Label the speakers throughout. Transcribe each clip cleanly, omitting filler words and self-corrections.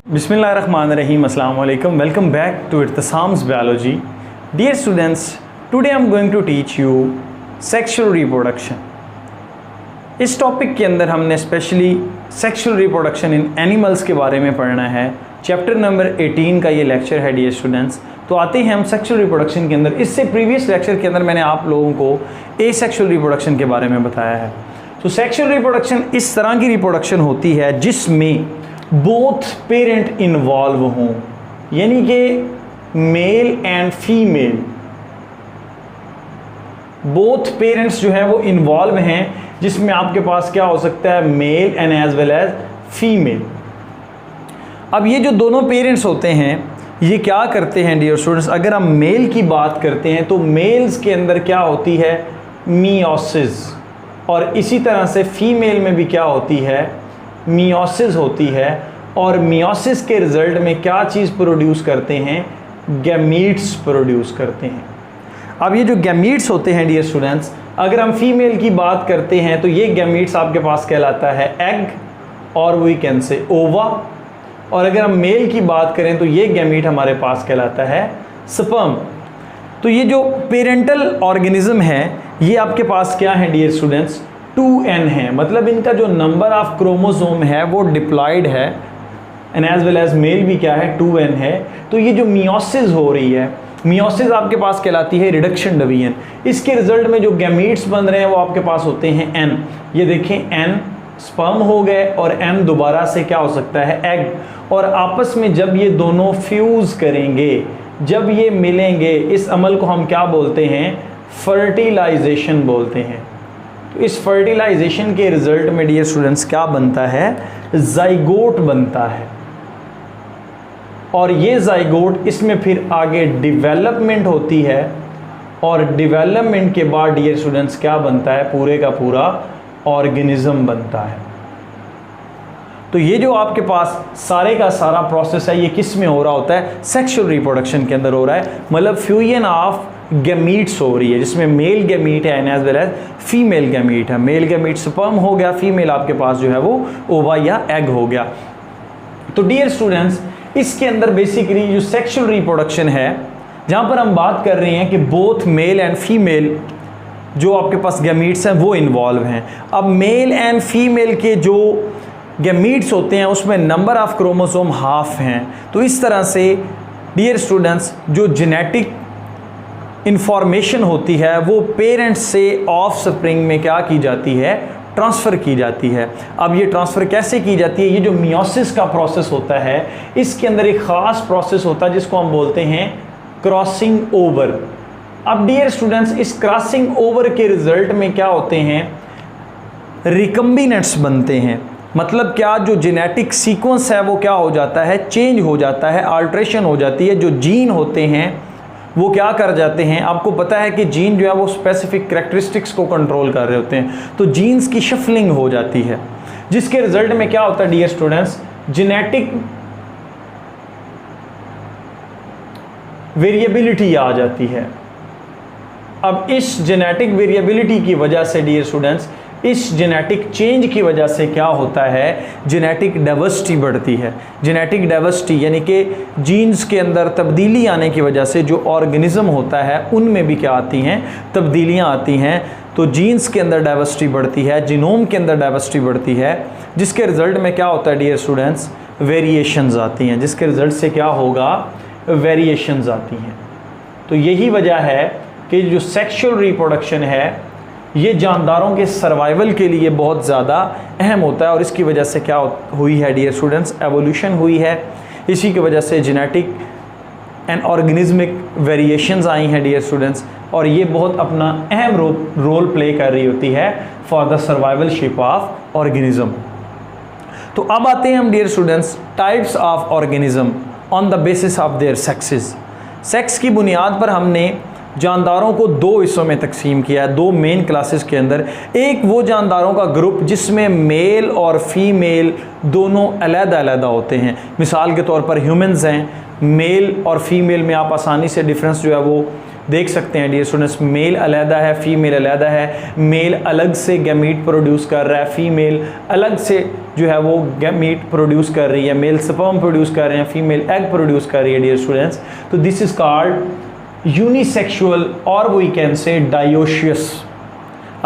Speaker 1: Bismillahirrahmanirrahim. Assalamu alaikum. Welcome back to Irtisam's Biology. Dear students, today I am going to teach you sexual reproduction. इस topic के अंदर हमने specially sexual reproduction in animals के बारे में पढ़ना है। चैप्टर नंबर 18 का ये लेक्चर है डियर स्टूडेंट्स। तो आते हैं हम सेक्सुअल रिप्रोडक्शन के अंदर। इससे प्रीवियस लेक्चर के अंदर मैंने आप लोगों को एसेक्सुअल रिप्रोडक्शन के बारे में बताया है। तो सेक्सुअल रिप्रोडक्शन इस तरह की रिप्रोडक्शन होती है जिसमें बोथ पेरेंट इन्वॉल्व हों, यानी कि male and female both parents जो है वो इन्वॉल्व हैं, जिसमें आपके पास क्या हो सकता है, male and as well as female. अब ये जो दोनों पेरेंट्स होते हैं ये क्या करते हैं डियर स्टूडेंट्स, अगर हम मेल की बात करते हैं तो मेल्स के अंदर क्या होती है, मियोसिस, और इसी तरह से फीमेल में भी क्या होती है, मियोसिस होती है। और मियोसिस के रिजल्ट में क्या चीज़ प्रोड्यूस करते हैं, गैमीट्स प्रोड्यूस करते हैं। अब ये जो गैमीट्स होते हैं डियर स्टूडेंट्स, अगर हम फीमेल की बात करते हैं तो ये गैमीट्स आपके पास कहलाता है एग, और वी कैन से ओवा। और अगर हम मेल की बात करें तो ये गैमीट हमारे पास कहलाता है स्पर्म। तो ये जो पेरेंटल ऑर्गेनिज्म है ये आपके पास क्या है डियर स्टूडेंट्स, 2n है, मतलब इनका जो नंबर ऑफ क्रोमोसोम है वो डिप्लॉयड है, and as well as male भी क्या है, 2n है। तो ये जो मियोसिस हो रही है, मियोसिस आपके पास कहलाती है रिडक्शन डिवीजन। इसके रिजल्ट में जो गैमीट्स बन रहे हैं वो आपके पास होते हैं n। ये देखें n स्पर्म हो गए और n दोबारा से क्या हो सकता है, एग। और आपस में जब ये दोनों फ्यूज करेंगे, जब ये मिलेंगे, इस अमल को हम क्या बोलते हैं, फर्टिलाइजेशन बोलते हैं। तो इस फर्टिलाइजेशन के रिजल्ट में डियर स्टूडेंट्स क्या बनता है, जाइगोट बनता है। और ये जाइगोट, इसमें फिर आगे डेवलपमेंट होती है, और डेवलपमेंट के बाद डियर स्टूडेंट्स क्या बनता है, पूरे का पूरा ऑर्गेनिज्म बनता है। तो ये जो आपके पास सारे का सारा प्रोसेस है ये किस में हो रहा होता है, सेक्सुअल रिप्रोडक्शन के अंदर हो रहा है। मतलब फ्यूजन ऑफ गैमीट्स हो रही है, जिसमें मेल गैमीट है and as well as female gamete है। मेल गैमीट स्पर्म हो गया, फीमेल आपके पास जो है वो ओवा या एग हो गया। तो डियर स्टूडेंट्स, इसके अंदर बेसिकली जो सेक्सुअल रिप्रोडक्शन है, जहाँ पर हम बात कर रहे हैं कि बोथ मेल एंड फीमेल जो आपके पास गैमीट्स हैं वो इन्वॉल्व हैं। अब मेल एंड फीमेल के जो गैमीट्स होते हैं उसमें नंबर ऑफ क्रोमोसोम हाफ हैं। तो इस तरह से डियर स्टूडेंट्स जो जेनेटिक इंफॉर्मेशन होती है वो पेरेंट्स से ऑफस्प्रिंग में क्या की जाती है, ट्रांसफ़र की जाती है। अब ये ट्रांसफ़र कैसे की जाती है, ये जो मियोसिस का प्रोसेस होता है इसके अंदर एक ख़ास प्रोसेस होता है जिसको हम बोलते हैं क्रॉसिंग ओवर। अब डियर स्टूडेंट्स, इस क्रॉसिंग ओवर के रिजल्ट में क्या होते हैं, रिकम्बिनेंट्स बनते हैं। मतलब क्या, जो जेनेटिक सीक्वेंस है वो क्या हो जाता है, चेंज हो जाता है, अल्ट्रेशन हो जाती है। जो जीन होते हैं वो क्या कर जाते हैं, आपको पता है कि जीन जो है वो स्पेसिफिक कैरेक्टरिस्टिक्स को कंट्रोल कर रहे होते हैं, तो जीन्स की शफलिंग हो जाती है, जिसके रिजल्ट में क्या होता है डियर स्टूडेंट्स, जेनेटिक वेरिएबिलिटी आ जाती है। अब इस जेनेटिक वेरिएबिलिटी की वजह से डियर स्टूडेंट्स, इस जेनेटिक चेंज की वजह से क्या होता है, जेनेटिक डाइवर्सिटी बढ़ती है। जेनेटिक डाइवर्सिटी यानी कि जीन्स के अंदर तब्दीली आने की वजह से जो ऑर्गेनिज्म होता है उनमें भी क्या आती हैं, तब्दीलियां आती हैं। तो जीन्स के अंदर डाइवर्सिटी बढ़ती है, जीनोम के अंदर डाइवर्सिटी बढ़ती है, जिसके रिजल्ट में क्या होता है डियर स्टूडेंट्स, वेरिएशंस आती हैं। जिसके रिजल्ट से क्या होगा, वेरिएशंस आती हैं। तो यही वजह है कि जो सेक्सुअल रिप्रोडक्शन है ये जानदारों के सर्वाइवल के लिए बहुत ज़्यादा अहम होता है। और इसकी वजह से क्या हुई है डियर स्टूडेंट्स, एवोल्यूशन हुई है। इसी की वजह से जेनेटिक एंड ऑर्गेनिज्मिक वेरिएशंस आई हैं डियर स्टूडेंट्स, और ये बहुत अपना अहम रोल प्ले कर रही होती है for the survivalship of organism. तो अब आते हैं हम dear students types of organism on the basis of their sexes. Sex की बुनियाद पर हमने जानदारों को दो हिस्सों में तकसीम किया है, दो मेन क्लासेस के अंदर। एक वो जानदारों का ग्रुप जिसमें मेल और फीमेल दोनों अलग-अलग होते हैं। मिसाल के तौर पर ह्यूमंस हैं, मेल और फीमेल में आप आसानी से डिफरेंस जो है वो देख सकते हैं डियर स्टूडेंट्स, मेल अलहदा है, फीमेल अलहदा है। मेल अलग से गैमीट प्रोड्यूस कर रहा है, फीमेल अलग से जो है वो गैमीट प्रोड्यूस कर रही है। मेल स्पर्म प्रोड्यूस कर रहे हैं, फीमेल एग प्रोड्यूस कर रही है डियर स्टूडेंट्स। तो दिस इज कॉल्ड यूनिसेक्सुअल और वी कैन से डायोशियस।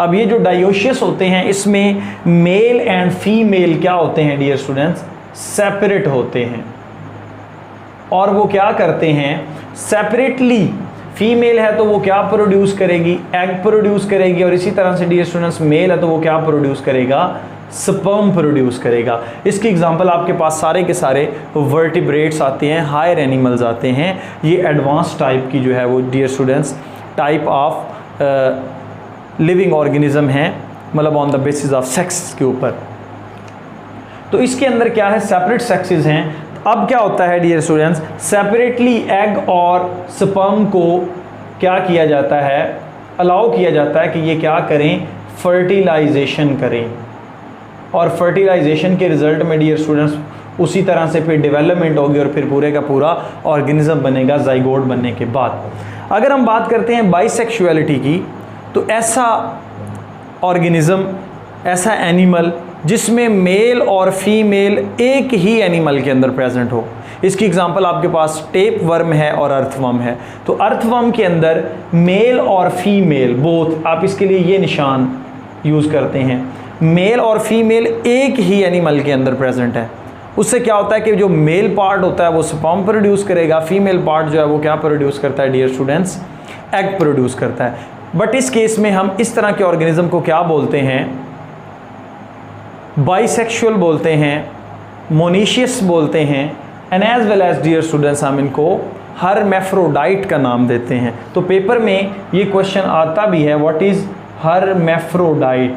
Speaker 1: अब ये जो डायोशियस होते हैं इसमें मेल एंड फीमेल क्या होते हैं डियर स्टूडेंट्स, सेपरेट होते हैं। और वो क्या करते हैं, सेपरेटली फीमेल है तो वो क्या प्रोड्यूस करेगी, एग प्रोड्यूस करेगी। और इसी तरह से डियर स्टूडेंट्स मेल है तो वो क्या प्रोड्यूस करेगा, स्पर्म प्रोड्यूस करेगा। इसकी एग्जांपल आपके पास सारे के सारे वर्टिब्रेट्स आते हैं, हायर एनिमल्स आते हैं। ये एडवांस टाइप की जो है वो dear students type of living organism है, मतलब on the basis of sex के ऊपर। तो इसके अंदर क्या है, सेपरेट सेक्सेस हैं। अब क्या होता है डियर स्टूडेंट्स, सेपरेटली एग और स्पर्म को क्या किया जाता है, अलाउ किया जाता है कि ये क्या करें, फर्टिलाइजेशन करें। और फर्टिलाइजेशन के रिजल्ट में डियर स्टूडेंट्स उसी तरह से फिर डेवलपमेंट होगी और फिर पूरे का पूरा ऑर्गेनिज्म बनेगा जाइगोट बनने के बाद। अगर हम बात करते हैं बाइसेक्सुअलिटी की, तो ऐसा ऑर्गेनिज्म, ऐसा एनिमल जिसमें मेल और फीमेल एक ही एनिमल के अंदर प्रेजेंट हो। इसकी एग्जांपल आपके पास टेप वर्म है और अर्थवर्म है। तो अर्थवर्म के अंदर मेल और फीमेल बोथ, आप इसके लिए ये निशान यूज़ करते हैं, मेल और फीमेल एक ही एनिमल के अंदर प्रेजेंट है। उससे क्या होता है कि जो मेल पार्ट होता है वो स्पर्म प्रोड्यूस करेगा, फीमेल पार्ट जो है वो क्या प्रोड्यूस करता है डियर स्टूडेंट्स, एग प्रोड्यूस करता है। बट इस केस में हम इस तरह के ऑर्गेनिज्म को क्या बोलते हैं, बाइसेक्सुअल बोलते हैं, मोनीशियस बोलते हैं, and as well as dear students हम इनको हर्मैफ्रोडाइट का नाम देते हैं। तो पेपर में ये क्वेश्चन आता भी है, व्हाट इज हर्मैफ्रोडाइट।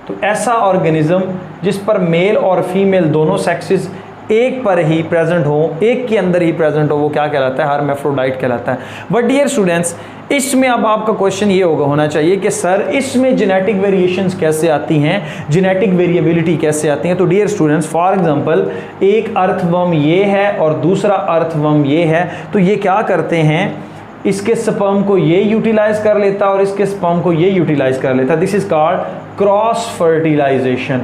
Speaker 1: तो ऐसा ऑर्गेनिज्म जिस पर मेल और फीमेल दोनों सेक्सेस एक पर ही प्रेजेंट हो, एक के अंदर ही प्रेजेंट हो, वो क्या कहलाता है, हर्मैफ्रोडाइट कहलाता है। बट डियर स्टूडेंट्स इसमें अब आपका क्वेश्चन ये होना चाहिए कि सर इसमें जेनेटिक वेरिएशंस कैसे आती हैं, जेनेटिक वेरिएबिलिटी कैसे आती हैं। तो डियर स्टूडेंट्स फॉर एग्जांपल एक अर्थवर्म ये है और दूसरा अर्थवर्म ये है, तो ये क्या करते हैं, इसके स्पर्म को ये यूटिलाइज कर लेता और इसके स्पर्म को ये यूटिलाइज कर लेता। This is called cross fertilisation.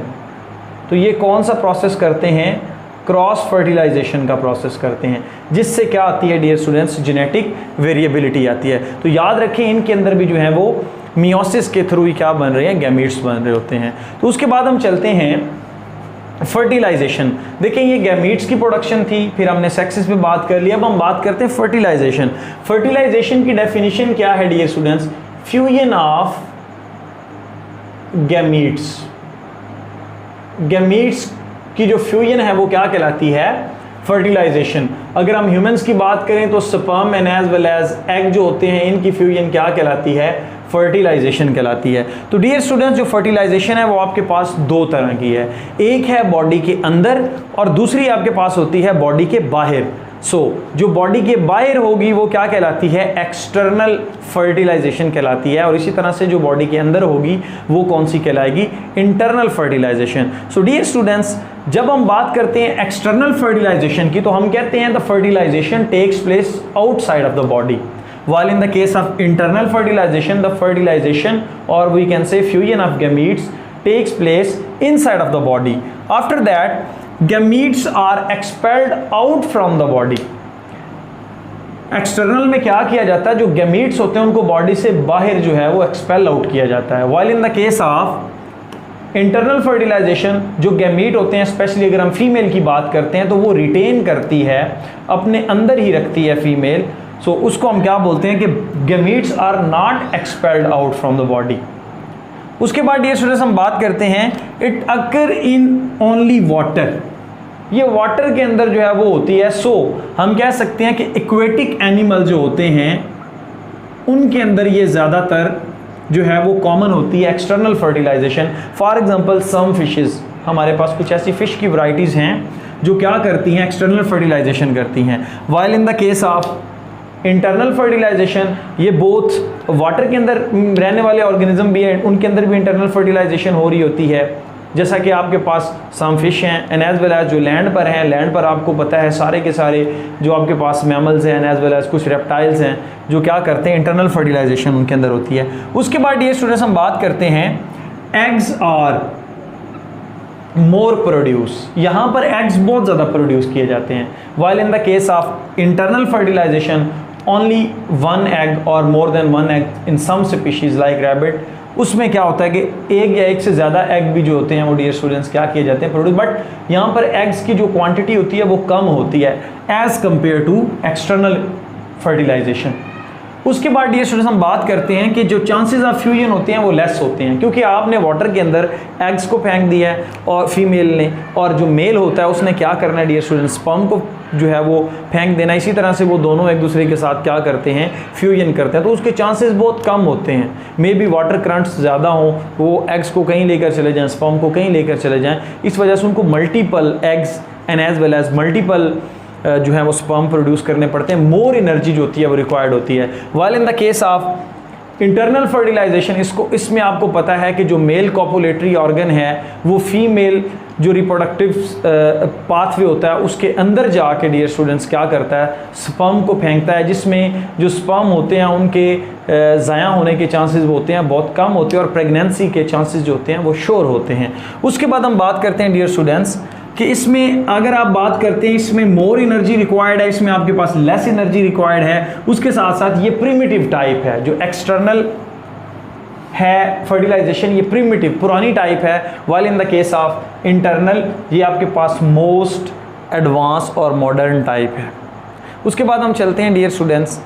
Speaker 1: तो ये कौन सा प्रोसेस करते हैं, क्रॉस फर्टिलाइजेशन का प्रोसेस करते हैं, जिससे क्या आती है डियर स्टूडेंट्स, जेनेटिक वेरिएबिलिटी आती है। तो याद रखें इनके अंदर भी जो है वो मियोसिस के थ्रू ही क्या बन रहे हैं, गैमीट्स बन रहे होते हैं। तो उसके बाद हम चलते हैं फर्टिलाइजेशन। देखें ये गैमीट्स की प्रोडक्शन थी, फिर हमने सेक्सेस पे बात कर लिया, अब हम बात करते हैं फर्टिलाइजेशन। फर्टिलाइजेशन की डेफिनेशन क्या है dear students, fusion of gametes. Gametes की जो फ्यूजन है वो क्या कहलाती है, फर्टिलाइजेशन। अगर हम ह्यूमंस की बात करें तो sperm and as well as egg जो होते हैं इनकी फ्यूजन क्या कहलाती है, फर्टिलाइजेशन कहलाती है। तो डियर स्टूडेंट्स जो फर्टिलाइजेशन है वो आपके पास दो तरह की है, एक है बॉडी के अंदर और दूसरी आपके पास होती है बॉडी के बाहर। जो बॉडी के बाहर होगी वो क्या कहलाती है, एक्सटर्नल फर्टिलाइजेशन कहलाती है। और इसी तरह से जो बॉडी के अंदर होगी वो कौन सी कहलाएगी, internal fertilization. So dear students जब हम बात करते हैं एक्सटर्नल फर्टिलाइजेशन की तो हम कहते हैं the fertilisation takes place outside of the body, while in the case of internal fertilization the fertilization or we can say fusion of gametes takes place inside of the body. After that gametes are expelled out from the body. External में क्या किया जाता है, जो gametes होते हैं उनको body से बाहर जो है वो एक्सपेल आउट किया जाता है। while in the case of internal fertilisation जो गैमीट होते हैं, स्पेशली अगर हम फीमेल की बात करते हैं तो वो रिटेन करती है, अपने अंदर ही रखती है फीमेल। उसको हम क्या बोलते हैं कि gametes are not expelled out from the body. उसके बाद डियर स्टूडेंट्स हम बात करते हैं it occur in only water. ये वाटर के अंदर जो है वो होती है। हम कह सकते हैं कि एक्वेटिक एनिमल जो होते हैं उनके अंदर ये ज़्यादातर जो है वो कॉमन होती है external fertilisation. For example some fishes, हमारे पास कुछ ऐसी फिश की वैरायटीज़ हैं जो क्या करती हैं, एक्सटर्नल फर्टिलाइजेशन करती हैं। While in the case of internal fertilisation ये बोथ वाटर के अंदर रहने वाले ऑर्गेनिज्म भी है, उनके अंदर भी इंटरनल फर्टिलाइजेशन हो रही होती है। जैसा कि आपके पास सम फिश हैं एंड एज वेल एज जो लैंड पर हैं, लैंड पर आपको पता है सारे के सारे जो आपके पास मैमल्स हैं एंड एज वेल एज कुछ रेप्टाइल्स हैं जो क्या करते हैं, इंटरनल फर्टिलाइजेशन उनके अंदर होती है। उसके बाद ये स्टूडेंट्स हम बात करते हैं एग्स आर मोर प्रोड्यूस, यहाँ पर एग्स बहुत ज़्यादा प्रोड्यूस किए जाते हैं, while in the case of internal fertilization only one egg और more than one egg in some species like rabbit, उसमें क्या होता है कि एक या एक से ज़्यादा एग भी जो होते हैं वो डियर स्टूडेंट्स क्या किए जाते हैं, प्रोड्यूस, बट यहाँ पर एग्स की जो क्वांटिटी होती है वो कम होती है as compare to external fertilisation. उसके बाद डियर स्टूडेंट्स हम बात करते हैं कि जो चांसेस ऑफ फ्यूजन होते हैं वो लेस होते हैं, क्योंकि आपने वाटर के अंदर एग्स को फेंक दिया है और फीमेल ने, और जो मेल होता है उसने क्या करना है डियर स्टूडेंट्स, स्पर्म को जो है वो फेंक देना। इसी तरह से वो दोनों एक दूसरे के साथ क्या करते हैं, फ्यूजन करते हैं, तो उसके चांसेस बहुत कम होते हैं। मे बी वाटर करंट्स ज़्यादा हों, वो एग्स को कहीं लेकर चले जाएँ, स्पर्म को कहीं लेकर चले जाएँ, इस वजह से उनको multiple eggs and as well as multiple जो है वो स्पर्म प्रोड्यूस करने पड़ते हैं, मोर एनर्जी जो होती है वो रिक्वायर्ड होती है। While in the case of internal fertilisation, इसमें आपको पता है कि जो मेल कॉपुलेटरी ऑर्गन है वो फीमेल जो रिप्रोडक्टिव पाथवे होता है उसके अंदर जाके डियर स्टूडेंट्स क्या करता है, स्पर्म को फेंकता है, जिसमें जो स्पर्म होते हैं उनके ज़ाया होने के चांसेस होते हैं बहुत कम होते हैं और प्रेगनेंसी के चांसेस जो होते हैं वो श्योर होते हैं। उसके बाद हम बात करते हैं डियर स्टूडेंट्स कि इसमें अगर आप बात करते हैं इसमें मोर एनर्जी रिक्वायर्ड है, इसमें आपके पास लेस एनर्जी रिक्वायर्ड है। उसके साथ साथ ये प्रिमिटिव टाइप है, जो एक्सटर्नल है फर्टिलाइजेशन ये प्रिमिटिव पुरानी टाइप है, while in the case of internal ये आपके पास मोस्ट एडवांस और मॉडर्न टाइप है। उसके बाद हम चलते हैं dear students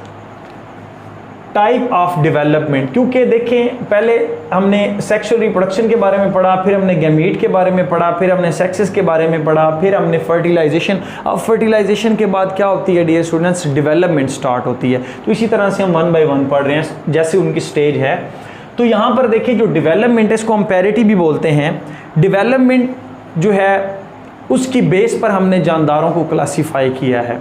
Speaker 1: type of development, क्योंकि देखें पहले हमने सेक्सुअल रिप्रोडक्शन के बारे में पढ़ा, फिर हमने गैमीट के बारे में पढ़ा, फिर हमने सेक्सेस के बारे में पढ़ा, फिर हमने फर्टिलाइजेशन। अब फर्टिलाइजेशन के बाद क्या होती है डियर स्टूडेंट्स, डेवलपमेंट स्टार्ट होती है। तो इसी तरह से हम वन बाय वन पढ़ रहे हैं जैसे उनकी स्टेज है। तो यहाँ पर देखिए जो डेवलपमेंट है इसको हम पैरिटी भी बोलते हैं। डेवलपमेंट जो है उसकी बेस पर हमने जानदारों को क्लासीफाई किया है।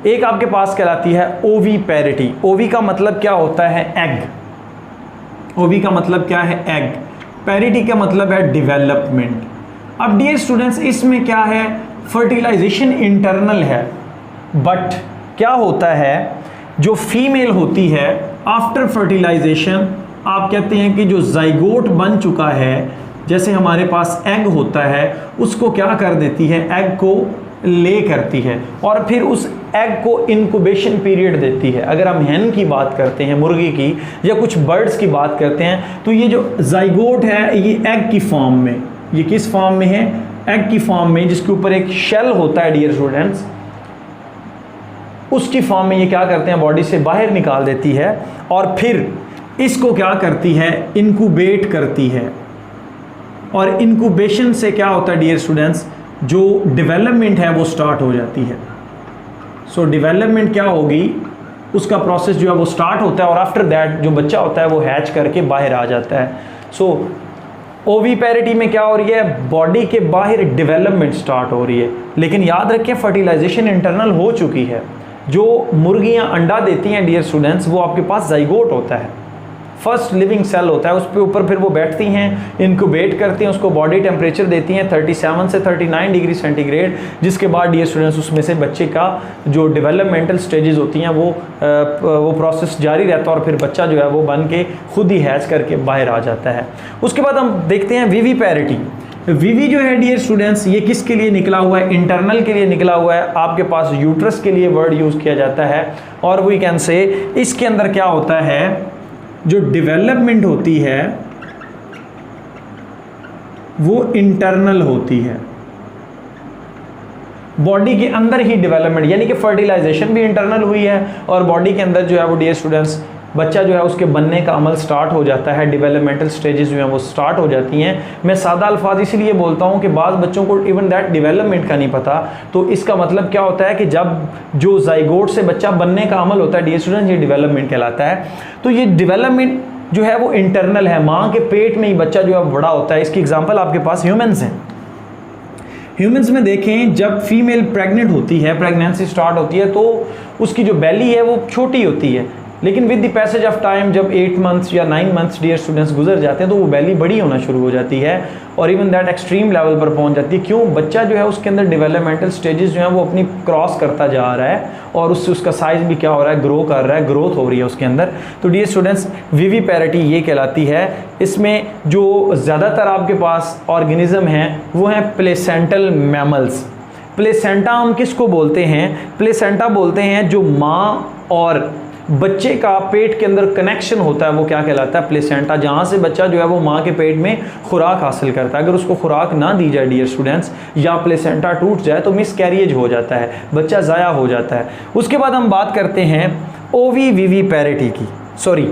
Speaker 1: एक आपके पास कहलाती है ओवी पैरिटी। ओवी का मतलब क्या होता है, एग। ओवी का मतलब क्या है, एग। पैरिटी का मतलब है डेवलपमेंट। अब डियर स्टूडेंट्स इसमें क्या है, फर्टिलाइजेशन इंटरनल है, बट क्या होता है जो फीमेल होती है आफ्टर फर्टिलाइजेशन आप कहते हैं कि जो जाइगोट बन चुका है, जैसे हमारे पास एग होता है उसको क्या कर देती है, एग को ले करती है और फिर उस एग को इंक्यूबेशन पीरियड देती है। अगर हम हैन की बात करते हैं, मुर्गी की या कुछ बर्ड्स की बात करते हैं, तो ये जो जाइगोट है ये एग की फॉर्म में, ये किस फॉर्म में है, एग की फॉर्म में, जिसके ऊपर एक शेल होता है डियर स्टूडेंट्स, उसकी फॉर्म में ये क्या करते हैं, बॉडी से बाहर निकाल देती है और फिर इसको क्या करती है, इंक्यूबेट करती है। और इंक्यूबेशन से क्या होता है डियर स्टूडेंट्स, जो डेवलपमेंट है वो स्टार्ट हो जाती है। सो डेवलपमेंट क्या होगी, उसका प्रोसेस जो है वो स्टार्ट होता है और आफ्टर दैट जो बच्चा होता है वो हैच करके बाहर आ जाता है। सो ओवी पैरिटी में क्या हो रही है, बॉडी के बाहर डेवलपमेंट स्टार्ट हो रही है। लेकिन याद रखें फर्टिलाइजेशन इंटरनल हो चुकी है। जो मुर्गियां अंडा देती हैं डियर स्टूडेंट्स वो आपके पास जाइगोट होता है, फर्स्ट लिविंग सेल होता है, उस पे ऊपर फिर वो बैठती हैं, इनक्यूबेट करती हैं, उसको बॉडी टेम्परेचर देती हैं 37 से 39 डिग्री सेंटीग्रेड, जिसके बाद डियर स्टूडेंट्स उसमें से बच्चे का जो डेवलपमेंटल स्टेजेस होती हैं वो प्रोसेस जारी रहता है और फिर बच्चा जो है वो बन के खुद ही हैच करके बाहर आ जाता है। उसके बाद हम देखते हैं विवी पैरिटी। विवी जो है डियर स्टूडेंट्स ये किसके लिए निकला हुआ है, इंटरनल के लिए निकला हुआ है। आपके पास यूट्रस के लिए वर्ड यूज़ किया जाता है और वी कैन से इसके अंदर क्या होता है, जो डेवलपमेंट होती है वो इंटरनल होती है, बॉडी के अंदर ही डेवलपमेंट, यानी कि फर्टिलाइजेशन भी इंटरनल हुई है और बॉडी के अंदर जो है वो डियर स्टूडेंट्स बच्चा जो है उसके बनने का अमल स्टार्ट हो जाता है, डेवलपमेंटल स्टेजेस जो हैं वो स्टार्ट हो जाती हैं। मैं सादा अल्फाज इसलिए बोलता हूँ कि बाज़ बच्चों को इवन दैट डेवलपमेंट का नहीं पता, तो इसका मतलब क्या होता है कि जब जो जाइगोट से बच्चा बनने का अमल होता है डियर स्टूडेंट्स ये डेवलपमेंट कहलाता है। तो ये डेवलपमेंट जो है वो इंटरनल है, माँ के पेट में ही बच्चा जो है बड़ा होता है। इसकी एग्जाम्पल आपके पास ह्यूमन्स हैं। ह्यूमन्स में देखें जब फीमेल प्रेग्नेंट होती है, प्रेगनेंसी स्टार्ट होती है, तो उसकी जो बेली है वो छोटी होती है, लेकिन with the passage of time जब 8 मंथ्स या 9 मंथ्स डियर स्टूडेंट्स गुजर जाते हैं तो वो वैली बड़ी होना शुरू हो जाती है और इवन दैट एक्सट्रीम लेवल पर पहुंच जाती है। क्यों? बच्चा जो है उसके अंदर डेवलपमेंटल स्टेजेस जो है वो अपनी क्रॉस करता जा रहा है और उससे उसका साइज भी क्या हो रहा है, ग्रो कर रहा है, ग्रोथ हो रही है उसके अंदर। तो डियर स्टूडेंट्स विविपेरिटी ये कहलाती है। इसमें जो ज़्यादातर आपके पास ऑर्गेनिज्म हैं वो हैं प्लेसेंटल मैमल्स। प्लेसेंटा हम किसको बोलते हैं? प्लेसेंटा बोलते हैं जो माँ और बच्चे का पेट के अंदर कनेक्शन होता है वो क्या कहलाता है? प्लेसेंटा। जहाँ से बच्चा जो है वो माँ के पेट में खुराक हासिल करता है। अगर उसको खुराक ना दी जाए डियर स्टूडेंट्स या प्लेसेंटा टूट जाए तो मिसकैरिएज हो जाता है, बच्चा ज़ाया हो जाता है। उसके बाद हम बात करते हैं ओविविपेरिटी की, सॉरी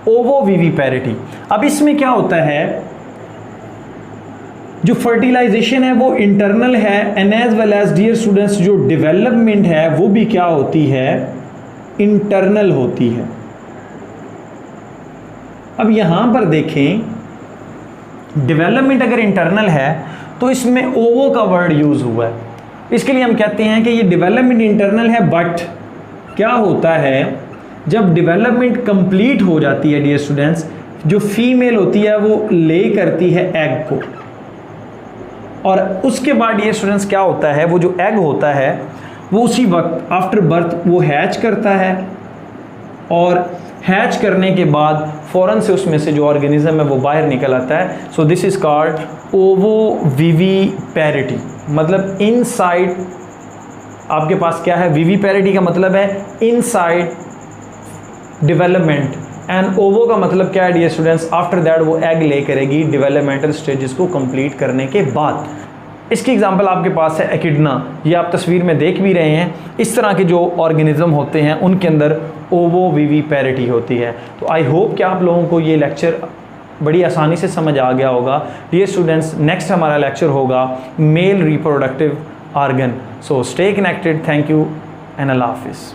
Speaker 1: ओवोविविपेरिटी। अब इसमें क्या होता है, जो फर्टिलाइजेशन है वो इंटरनल है and as well as dear students जो डेवलपमेंट है वो भी क्या होती है? इंटरनल होती है। अब यहां पर देखें डेवलपमेंट अगर इंटरनल है तो इसमें ओवो का वर्ड यूज हुआ है, इसके लिए हम कहते हैं कि ये डेवलपमेंट इंटरनल है। बट क्या होता है जब डेवलपमेंट कंप्लीट हो जाती है डियर स्टूडेंट्स, जो फीमेल होती है वो ले करती है एग को और उसके बाद डियर स्टूडेंट्स क्या होता है, वो जो एग होता है वो उसी वक्त आफ्टर बर्थ वो हैच करता है और हैच करने के बाद फ़ौरन से उसमें से जो ऑर्गेनिज्म है वो बाहर निकल आता है। So this is called ovoviviparity. मतलब इनसाइड आपके पास क्या है? विविपेरिटी का मतलब है इनसाइड डेवलपमेंट एंड ओवो का मतलब क्या है डियर स्टूडेंट्स? आफ्टर दैट वो एग ले करेगी डेवलपमेंटल स्टेजेस को कंप्लीट करने के बाद। इसकी एग्जांपल आपके पास है एकिडना, ये आप तस्वीर में देख भी रहे हैं। इस तरह के जो ऑर्गेनिज्म होते हैं उनके अंदर ओवोविविपेरिटी होती है। तो आई होप कि आप लोगों को ये लेक्चर बड़ी आसानी से समझ आ गया होगा। डियर स्टूडेंट्स नेक्स्ट हमारा लेक्चर होगा male reproductive organ. So stay connected, thank you and Allah हाफिज़।